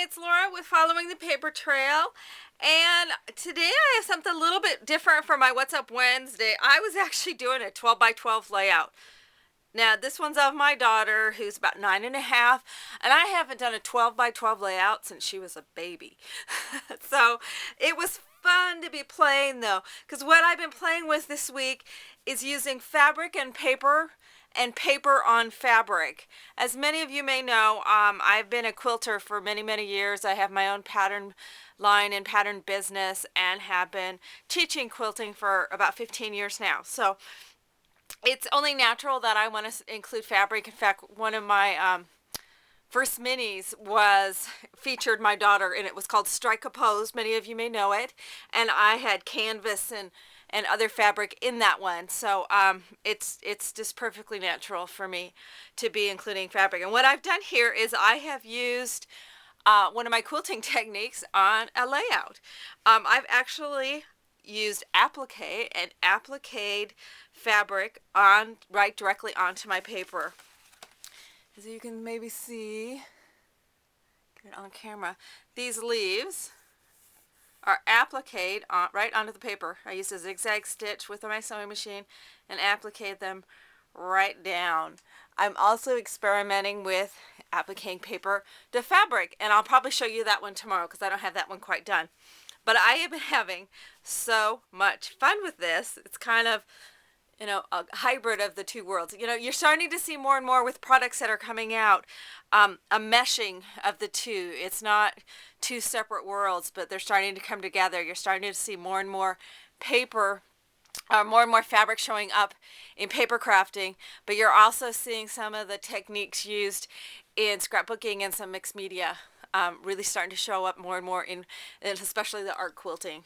it's Laura with Following the Paper Trail, and today I have something a little bit different for my What's Up Wednesday. I was actually doing a 12 by 12 layout. Now, this one's of my daughter, who's about 9.5, and I haven't done a 12 by 12 layout since she was a baby. So it was fun to be playing, though, because what I've been playing with this week is using fabric and paper on fabric. As many of you may know, I've been a quilter for many, many years. I have my own pattern line and pattern business and have been teaching quilting for about 15 years now. So it's only natural that I want to include fabric. In fact, one of my first minis featured my daughter, and it was called Strike a Pose. Many of you may know it. And I had canvas and other fabric in that one. So it's just perfectly natural for me to be including fabric. And what I've done here is I have used one of my quilting techniques on a layout. I've actually used applique and appliqued fabric right directly onto my paper. As you can maybe see, get it on camera, these leaves are appliqued right onto the paper. I used a zigzag stitch with my sewing machine and appliqued them right down. I'm also experimenting with appliquing paper to fabric, and I'll probably show you that one tomorrow because I don't have that one quite done. But I have been having so much fun with this. It's kind of, a hybrid of the two worlds. You're starting to see more and more with products that are coming out, a meshing of the two. It's not two separate worlds, but they're starting to come together. You're starting to see more and more paper, more and more fabric showing up in paper crafting, but you're also seeing some of the techniques used in scrapbooking and some mixed media really starting to show up more and more in especially the art quilting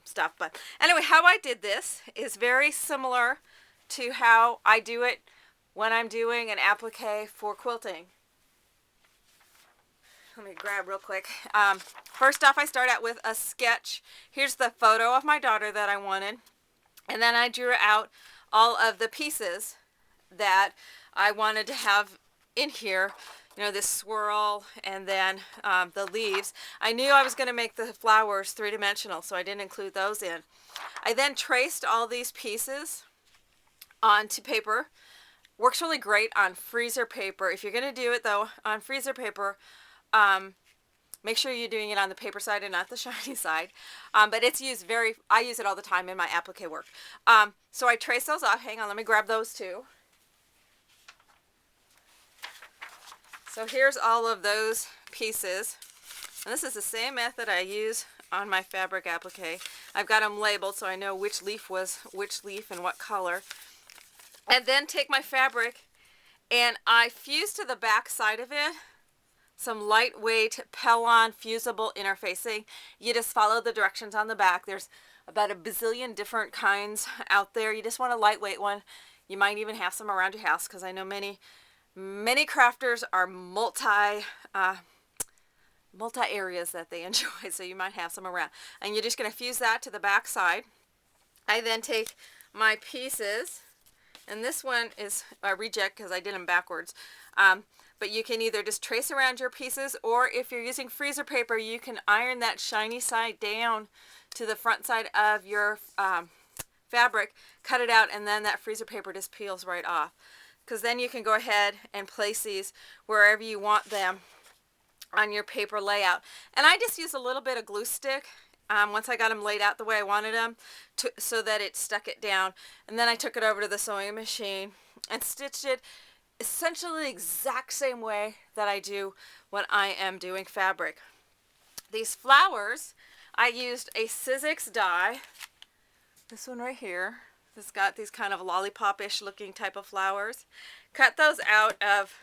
stuff. But anyway, how I did this is very similar to how I do it when I'm doing an applique for quilting. Let me grab real quick. First off, I start out with a sketch. Here's the photo of my daughter that I wanted. And then I drew out all of the pieces that I wanted to have in here. This swirl and then the leaves. I knew I was going to make the flowers three-dimensional, so I didn't include those in. I then traced all these pieces onto paper. Works really great on freezer paper. If you're going to do it, though, on freezer paper, make sure you're doing it on the paper side and not the shiny side. But it's used I use it all the time in my applique work. So I trace those off. Hang on, let me grab those too. So here's all of those pieces. And this is the same method I use on my fabric applique. I've got them labeled so I know which leaf was which leaf and what color. And then take my fabric and I fuse to the back side of it some lightweight Pellon fusible interfacing. You just follow the directions on the back. There's about a bazillion different kinds out there. You just want a lightweight one. You might even have some around your house because I know many crafters are multi areas that they enjoy, so you might have some around. And you're just going to fuse that to the back side. I then take my pieces, and this one is a reject because I did them backwards. But you can either just trace around your pieces, or if you're using freezer paper, you can iron that shiny side down to the front side of your fabric, cut it out, and then that freezer paper just peels right off. Because then you can go ahead and place these wherever you want them on your paper layout. And I just used a little bit of glue stick once I got them laid out the way I wanted them so that it stuck it down. And then I took it over to the sewing machine and stitched it essentially the exact same way that I do when I am doing fabric. These flowers, I used a Sizzix die, this one right here. It's got these kind of lollipop-ish looking type of flowers. Cut those out of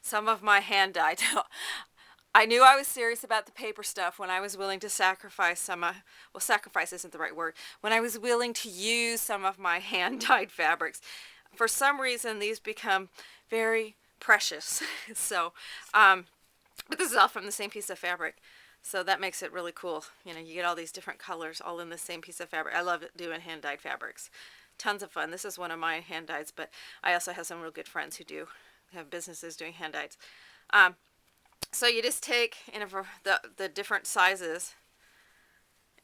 some of my hand dyed. I knew I was serious about the paper stuff when I was willing to sacrifice well, sacrifice isn't the right word. When I was willing to use some of my hand dyed fabrics. For some reason, these become very precious. So, but this is all from the same piece of fabric. So that makes it really cool. You get all these different colors all in the same piece of fabric. I love doing hand-dyed fabrics. Tons of fun. This is one of my hand-dyes, but I also have some real good friends who have businesses doing hand-dyes. So you just take the different sizes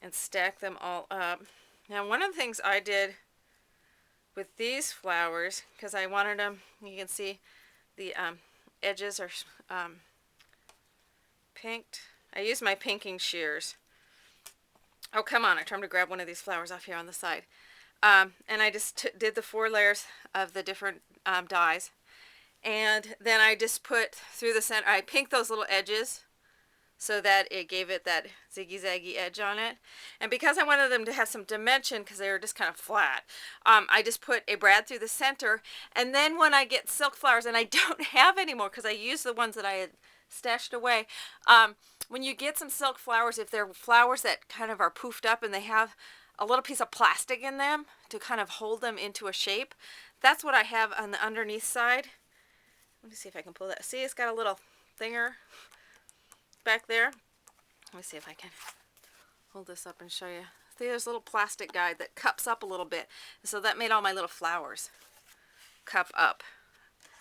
and stack them all up. Now, one of the things I did with these flowers, because I wanted them, you can see the edges are pinked. I used my pinking shears. Oh, come on, I tried to grab one of these flowers off here on the side. And I just did the 4 layers of the different dyes. And then I just put through the center, I pinked those little edges so that it gave it that ziggy-zaggy edge on it. And because I wanted them to have some dimension, because they were just kind of flat, I just put a brad through the center. And then when I get silk flowers, and I don't have any more because I used the ones that I had stashed away, when you get some silk flowers, if they're flowers that kind of are poofed up and they have a little piece of plastic in them to kind of hold them into a shape, that's what I have on the underneath side. Let me see if I can pull that. See, it's got a little thinger back there. Let me see if I can hold this up and show you. See, there's a little plastic guide that cups up a little bit. So that made all my little flowers cup up.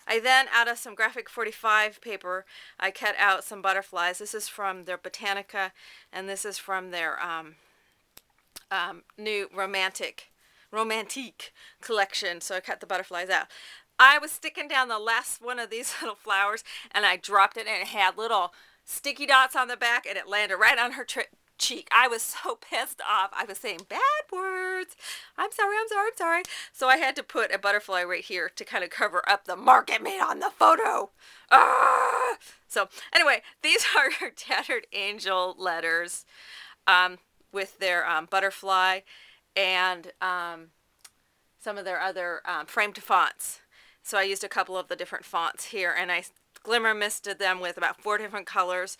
I then, out of some Graphic 45 paper, I cut out some butterflies. This is from their Botanica, and this is from their new Romantique collection. So I cut the butterflies out. I was sticking down the last one of these little flowers, and I dropped it, and it had little sticky dots on the back, and it landed right on her cheek. I was so pissed off. I was saying bad words. I'm sorry, I'm sorry, I'm sorry. So I had to put a butterfly right here to kind of cover up the mark it made on the photo. Ah! So anyway, these are your Tattered Angel letters with their butterfly and some of their other framed fonts. So I used a couple of the different fonts here, and I glimmer misted them with about 4 different colors.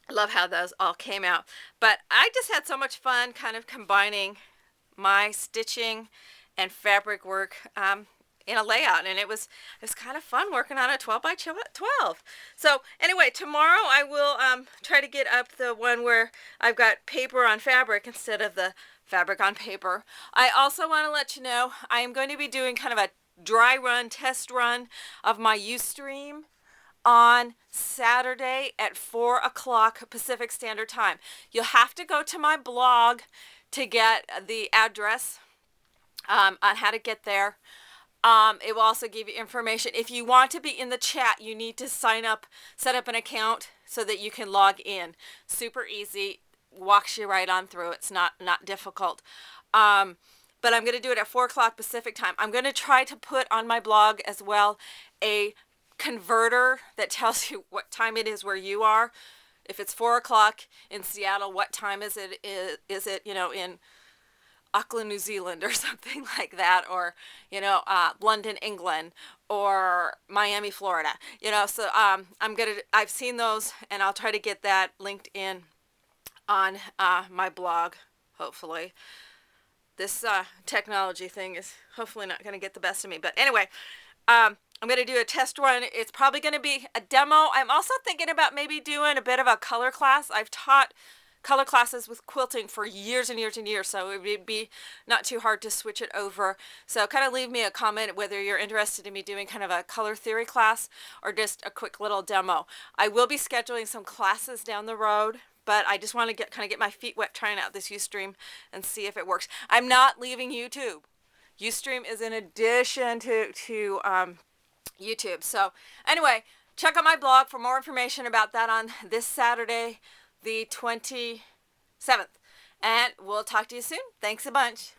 I love how those all came out. But I just had so much fun kind of combining my stitching and fabric work in a layout, and it was kind of fun working on a 12 by 12. So anyway, tomorrow I will try to get up the one where I've got paper on fabric instead of the fabric on paper. I also want to let you know I am going to be doing kind of a dry run, test run of my Ustream on Saturday at 4 o'clock Pacific Standard Time. You'll have to go to my blog to get the address on how to get there. It will also give you information. If you want to be in the chat, you need to sign up, set up an account so that you can log in. Super easy. Walks you right on through. It's not difficult. But I'm going to do it at 4 o'clock Pacific time. I'm going to try to put on my blog as well a converter that tells you what time it is where you are. If it's 4 o'clock in Seattle, what time is it, you know, in Auckland, New Zealand or something like that, or, you know, London, England, or Miami, Florida, you know. So I've seen those, and I'll try to get that linked in on my blog, hopefully. This technology thing is hopefully not going to get the best of me. But anyway, I'm going to do a test run. It's probably going to be a demo. I'm also thinking about maybe doing a bit of a color class. I've taught color classes with quilting for years and years and years, so it would be not too hard to switch it over. So kind of leave me a comment whether you're interested in me doing kind of a color theory class or just a quick little demo. I will be scheduling some classes down the road, but I just want to get my feet wet trying out this Ustream and see if it works. I'm not leaving YouTube. Ustream is in addition to YouTube. So anyway, check out my blog for more information about that on this Saturday, the 27th. And we'll talk to you soon. Thanks a bunch.